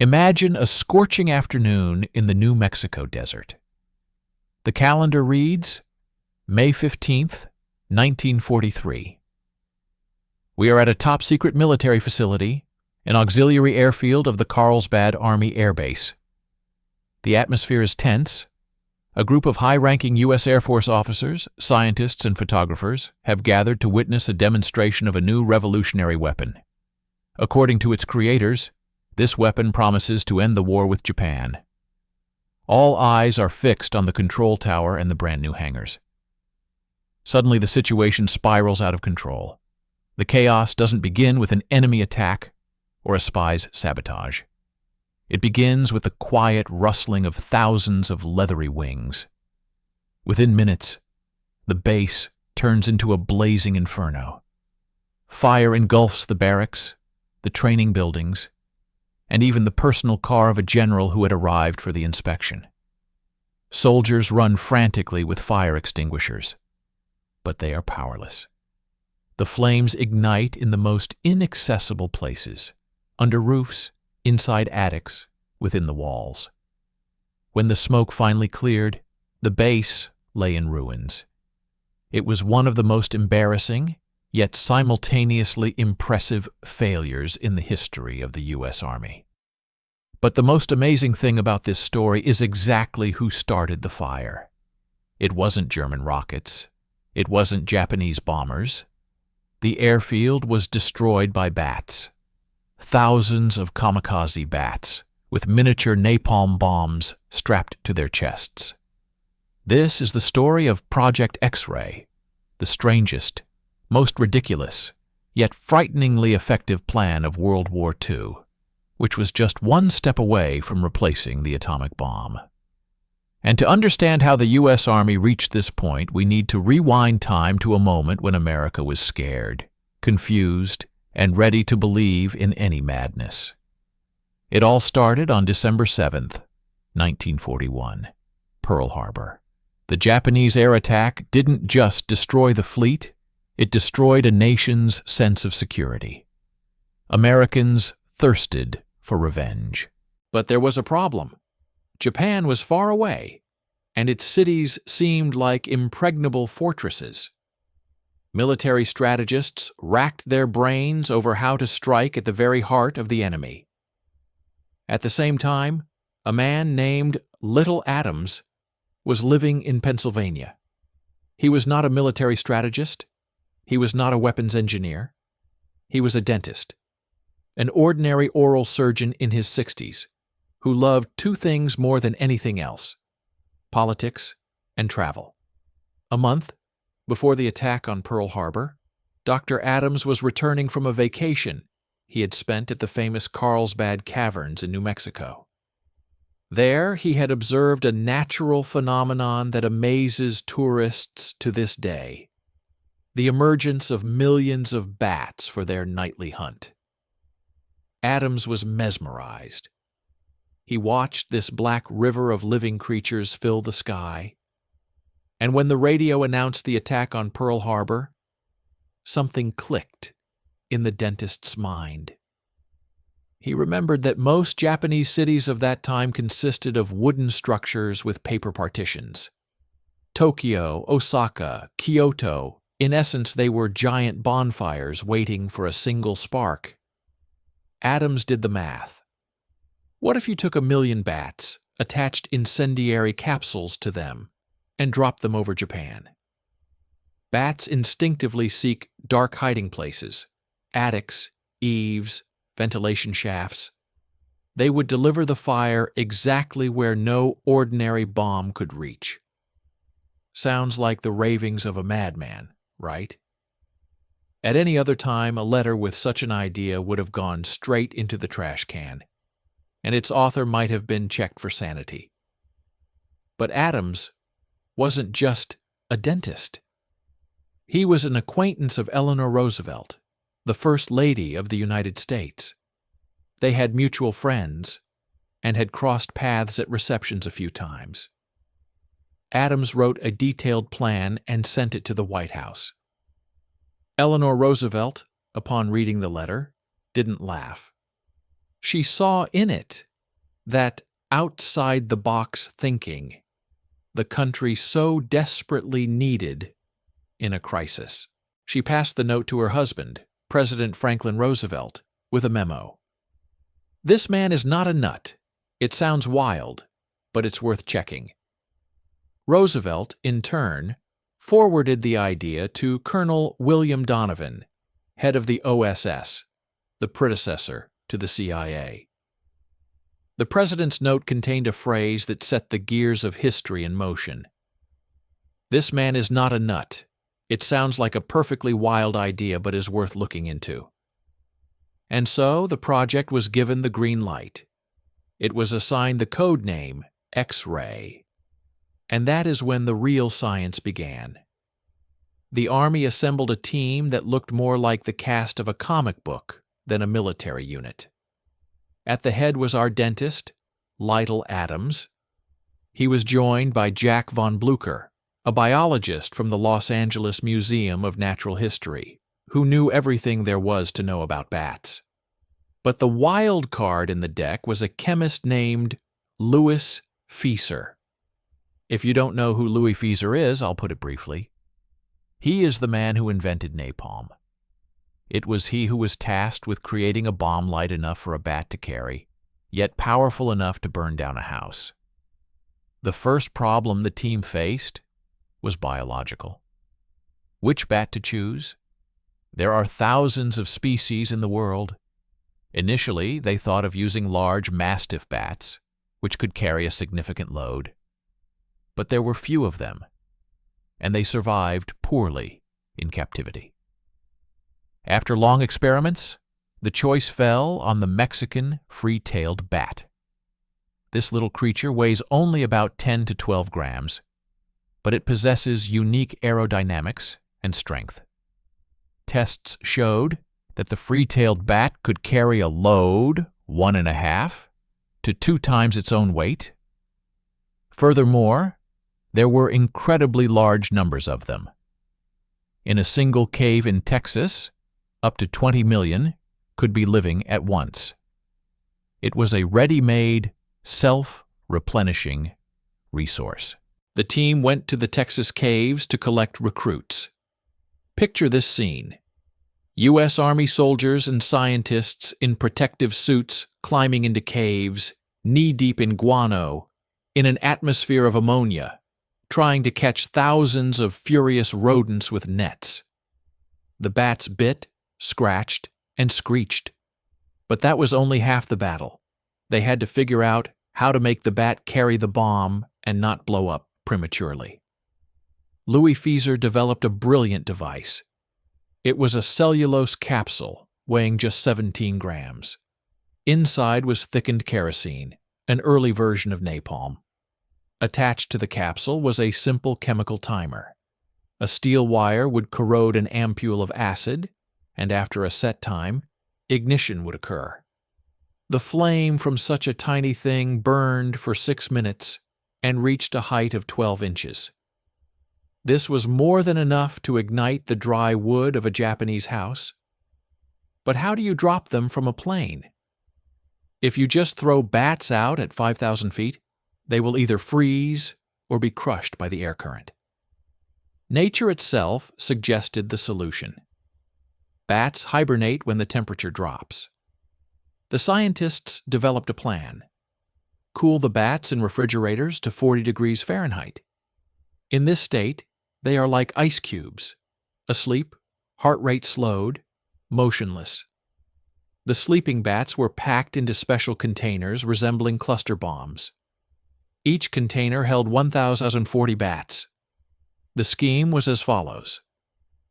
Imagine a scorching afternoon in the New Mexico desert. The calendar reads May 15th, 1943. We are at a top-secret military facility, an auxiliary airfield of the Carlsbad Army Air Base. The atmosphere is tense. A group of high-ranking U.S. Air Force officers, scientists, and photographers have gathered to witness a demonstration of a new revolutionary weapon. According to its creators, this weapon promises to end the war with Japan. All eyes are fixed on the control tower and the brand-new hangars. Suddenly, the situation spirals out of control. The chaos doesn't begin with an enemy attack or a spy's sabotage. It begins with the quiet rustling of thousands of leathery wings. Within minutes, the base turns into a blazing inferno. Fire engulfs the barracks, the training buildings, and even the personal car of a general who had arrived for the inspection. Soldiers run frantically with fire extinguishers, but they are powerless. The flames ignite in the most inaccessible places, under roofs, inside attics, within the walls. When the smoke finally cleared, the base lay in ruins. It was one of the most embarrassing, yet simultaneously impressive failures in the history of the U.S. Army. But the most amazing thing about this story is exactly who started the fire. It wasn't German rockets. It wasn't Japanese bombers. The airfield was destroyed by bats. Thousands of kamikaze bats, with miniature napalm bombs strapped to their chests. This is the story of Project X-Ray, the strangest, most ridiculous, yet frighteningly effective plan of World War II, which was just one step away from replacing the atomic bomb. And to understand how the U.S. Army reached this point, we need to rewind time to a moment when America was scared, confused, and ready to believe in any madness. It all started on December 7th, 1941, Pearl Harbor. The Japanese air attack didn't just destroy the fleet, it destroyed a nation's sense of security. Americans thirsted for revenge. But there was a problem. Japan was far away, and its cities seemed like impregnable fortresses. Military strategists racked their brains over how to strike at the very heart of the enemy. At the same time, a man named Little Adams was living in Pennsylvania. He was not a military strategist. He was not a weapons engineer. He was a dentist, an ordinary oral surgeon in his 60s, who loved two things more than anything else: politics and travel. A month before the attack on Pearl Harbor, Dr. Adams was returning from a vacation he had spent at the famous Carlsbad Caverns in New Mexico. There, he had observed a natural phenomenon that amazes tourists to this day: the emergence of millions of bats for their nightly hunt. Adams was mesmerized. He watched this black river of living creatures fill the sky, and when the radio announced the attack on Pearl Harbor, something clicked in the dentist's mind. He remembered that most Japanese cities of that time consisted of wooden structures with paper partitions. Tokyo, Osaka, Kyoto, in essence, they were giant bonfires waiting for a single spark. Adams did the math. What if you took 1 million bats, attached incendiary capsules to them, and dropped them over Japan? Bats instinctively seek dark hiding places, attics, eaves, ventilation shafts. They would deliver the fire exactly where no ordinary bomb could reach. Sounds like the ravings of a madman, right? At any other time, a letter with such an idea would have gone straight into the trash can, and its author might have been checked for sanity. But Adams wasn't just a dentist. He was an acquaintance of Eleanor Roosevelt, the First Lady of the United States. They had mutual friends and had crossed paths at receptions a few times. Adams wrote a detailed plan and sent it to the White House. Eleanor Roosevelt, upon reading the letter, didn't laugh. She saw in it that outside-the-box thinking the country so desperately needed in a crisis. She passed the note to her husband, President Franklin Roosevelt, with a memo. This man is not a nut. It sounds wild, but it's worth checking. Roosevelt, in turn, forwarded the idea to Colonel William Donovan, head of the OSS, the predecessor to the CIA. The president's note contained a phrase that set the gears of history in motion. This man is not a nut. It sounds like a perfectly wild idea, but is worth looking into. And so the project was given the green light. It was assigned the code name X-ray. And that is when the real science began. The Army assembled a team that looked more like the cast of a comic book than a military unit. At the head was our dentist, Lytle Adams. He was joined by Jack von Blücher, a biologist from the Los Angeles Museum of Natural History, who knew everything there was to know about bats. But the wild card in the deck was a chemist named Louis Fieser. If you don't know who Louis Fieser is, I'll put it briefly. He is the man who invented napalm. It was he who was tasked with creating a bomb light enough for a bat to carry, yet powerful enough to burn down a house. The first problem the team faced was biological. Which bat to choose? There are thousands of species in the world. Initially, they thought of using large mastiff bats, which could carry a significant load. But there were few of them, and they survived poorly in captivity. After long experiments, the choice fell on the Mexican free-tailed bat. This little creature weighs only about 10 to 12 grams, but it possesses unique aerodynamics and strength. Tests showed that the free-tailed bat could carry a load 1.5 to 2 times its own weight. Furthermore, there were incredibly large numbers of them. In a single cave in Texas, up to 20 million could be living at once. It was a ready-made, self-replenishing resource. The team went to the Texas caves to collect recruits. Picture this scene. U.S. Army soldiers and scientists in protective suits climbing into caves, knee-deep in guano, in an atmosphere of ammonia, trying to catch thousands of furious rodents with nets. The bats bit, scratched, and screeched. But that was only half the battle. They had to figure out how to make the bat carry the bomb and not blow up prematurely. Louis Fieser developed a brilliant device. It was a cellulose capsule weighing just 17 grams. Inside was thickened kerosene, an early version of napalm. Attached to the capsule was a simple chemical timer. A steel wire would corrode an ampule of acid, and after a set time, ignition would occur. The flame from such a tiny thing burned for 6 minutes and reached a height of 12 inches. This was more than enough to ignite the dry wood of a Japanese house. But how do you drop them from a plane? If you just throw bats out at 5,000 feet, they will either freeze or be crushed by the air current. Nature itself suggested the solution. Bats hibernate when the temperature drops. The scientists developed a plan. Cool the bats in refrigerators to 40 degrees Fahrenheit. In this state, they are like ice cubes, asleep, heart rate slowed, motionless. The sleeping bats were packed into special containers resembling cluster bombs. Each container held 1,040 bats. The scheme was as follows.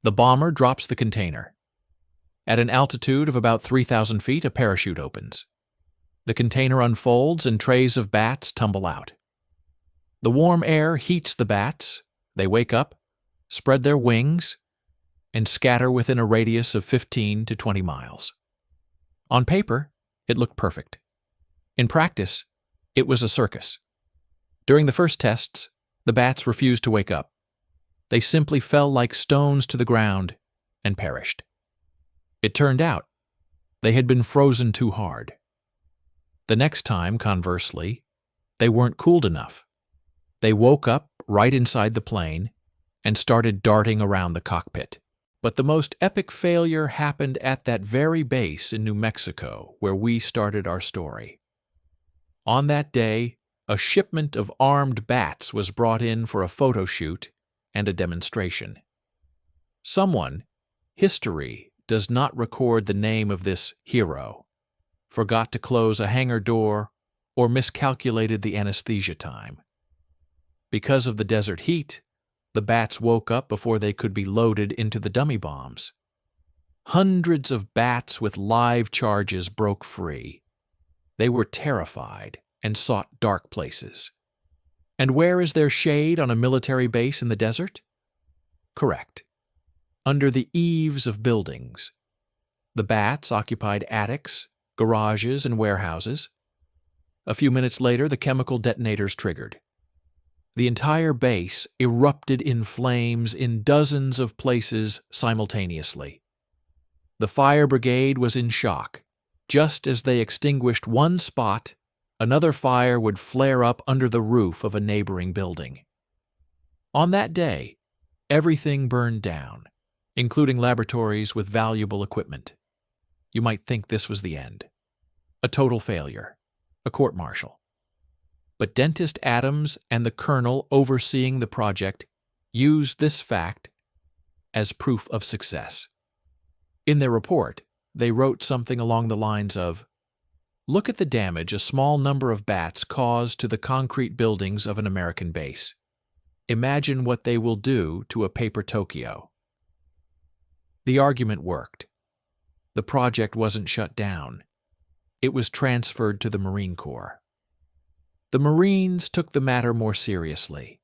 The bomber drops the container. At an altitude of about 3,000 feet, a parachute opens. The container unfolds and trays of bats tumble out. The warm air heats the bats, they wake up, spread their wings, and scatter within a radius of 15 to 20 miles. On paper, it looked perfect. In practice, it was a circus. During the first tests, the bats refused to wake up. They simply fell like stones to the ground and perished. It turned out they had been frozen too hard. The next time, conversely, they weren't cooled enough. They woke up right inside the plane and started darting around the cockpit. But the most epic failure happened at that very base in New Mexico where we started our story. On that day, a shipment of armed bats was brought in for a photo shoot and a demonstration. Someone, history does not record the name of this hero, forgot to close a hangar door or miscalculated the anesthesia time. Because of the desert heat, the bats woke up before they could be loaded into the dummy bombs. Hundreds of bats with live charges broke free. They were terrified and sought dark places. And where is there shade on a military base in the desert? Correct. Under the eaves of buildings. The bats occupied attics, garages, and warehouses. A few minutes later, the chemical detonators triggered. The entire base erupted in flames in dozens of places simultaneously. The fire brigade was in shock. Just as they extinguished one spot, another fire would flare up under the roof of a neighboring building. On that day, everything burned down, including laboratories with valuable equipment. You might think this was the end. A total failure. A court-martial. But Dentist Adams and the colonel overseeing the project used this fact as proof of success. In their report, they wrote something along the lines of, "Look at the damage a small number of bats caused to the concrete buildings of an American base. Imagine what they will do to a paper Tokyo." The argument worked. The project wasn't shut down. It was transferred to the Marine Corps. The Marines took the matter more seriously.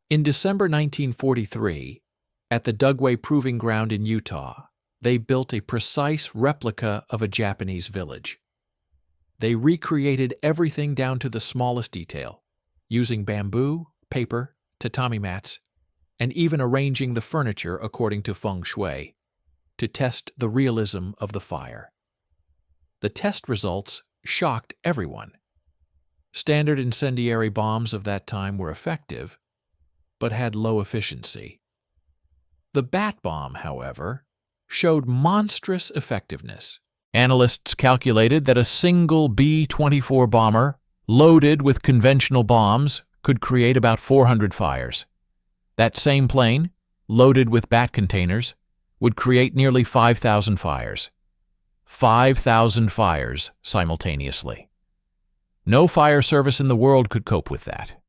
In December 1943, at the Dugway Proving Ground in Utah, they built a precise replica of a Japanese village. They recreated everything down to the smallest detail, using bamboo, paper, tatami mats, and even arranging the furniture according to feng shui, to test the realism of the fire. The test results shocked everyone. Standard incendiary bombs of that time were effective, but had low efficiency. The bat bomb, however, showed monstrous effectiveness. Analysts calculated that a single B-24 bomber, loaded with conventional bombs, could create about 400 fires. That same plane, loaded with bat containers, would create nearly 5,000 fires. 5,000 fires simultaneously. No fire service in the world could cope with that.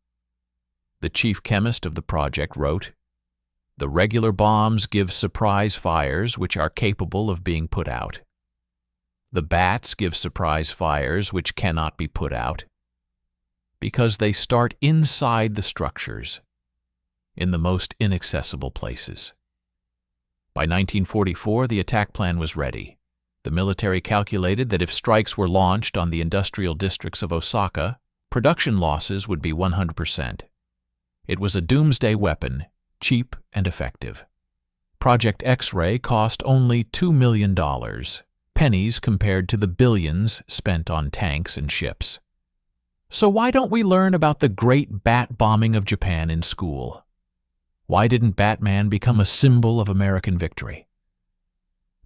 The chief chemist of the project wrote, "The regular bombs give surprise fires which are capable of being put out. The bats give surprise fires which cannot be put out, because they start inside the structures, in the most inaccessible places." By 1944, the attack plan was ready. The military calculated that if strikes were launched on the industrial districts of Osaka, production losses would be 100%. It was a doomsday weapon, cheap and effective. Project X-Ray cost only $2 million, pennies compared to the billions spent on tanks and ships. So why don't we learn about the great bat bombing of Japan in school? Why didn't Batman become a symbol of American victory?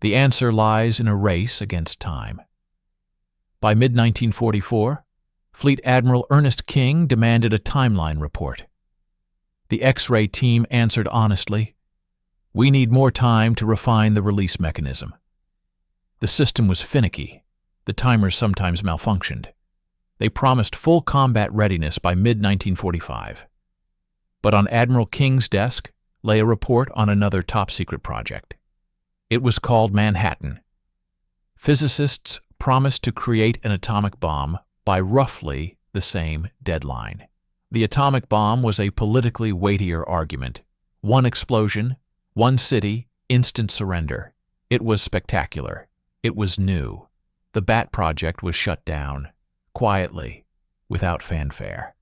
The answer lies in a race against time. By mid-1944, Fleet Admiral Ernest King demanded a timeline report. The X-ray team answered honestly, "We need more time to refine the release mechanism." The system was finicky. The timers sometimes malfunctioned. They promised full combat readiness by mid-1945. But on Admiral King's desk lay a report on another top-secret project. It was called Manhattan. Physicists promised to create an atomic bomb by roughly the same deadline. The atomic bomb was a politically weightier argument. One explosion, one city, instant surrender. It was spectacular. It was new. The Bat Project was shut down, quietly, without fanfare.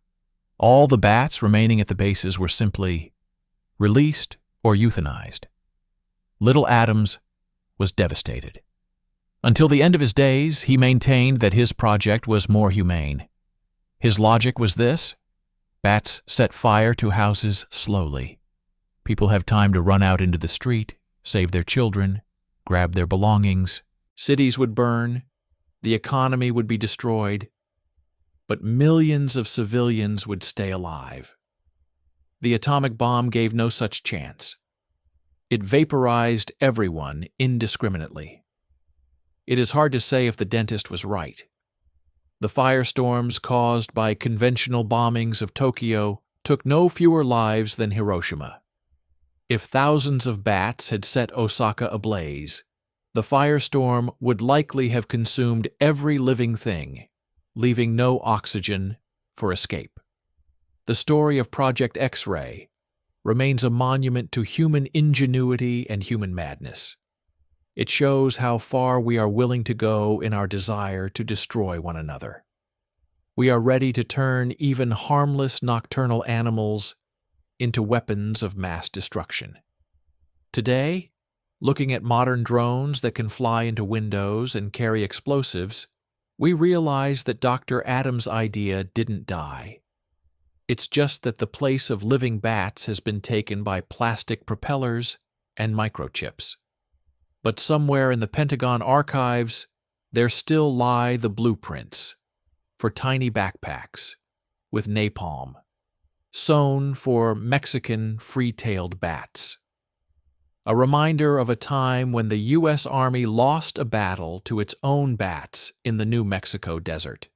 All the bats remaining at the bases were simply released or euthanized. Little Adams was devastated. Until the end of his days, he maintained that his project was more humane. His logic was this: bats set fire to houses slowly. People have time to run out into the street, save their children, grab their belongings. Cities would burn, the economy would be destroyed, but millions of civilians would stay alive. The atomic bomb gave no such chance. It vaporized everyone indiscriminately. It is hard to say if the dentist was right. The firestorms caused by conventional bombings of Tokyo took no fewer lives than Hiroshima. If thousands of bats had set Osaka ablaze, the firestorm would likely have consumed every living thing, leaving no oxygen for escape. The story of Project X-ray remains a monument to human ingenuity and human madness. It shows how far we are willing to go in our desire to destroy one another. We are ready to turn even harmless nocturnal animals into weapons of mass destruction. Today, looking at modern drones that can fly into windows and carry explosives, we realize that Dr. Adams' idea didn't die. It's just that the place of living bats has been taken by plastic propellers and microchips. But somewhere in the Pentagon archives, there still lie the blueprints for tiny backpacks with napalm, sewn for Mexican free-tailed bats. A reminder of a time when the U.S. Army lost a battle to its own bats in the New Mexico desert.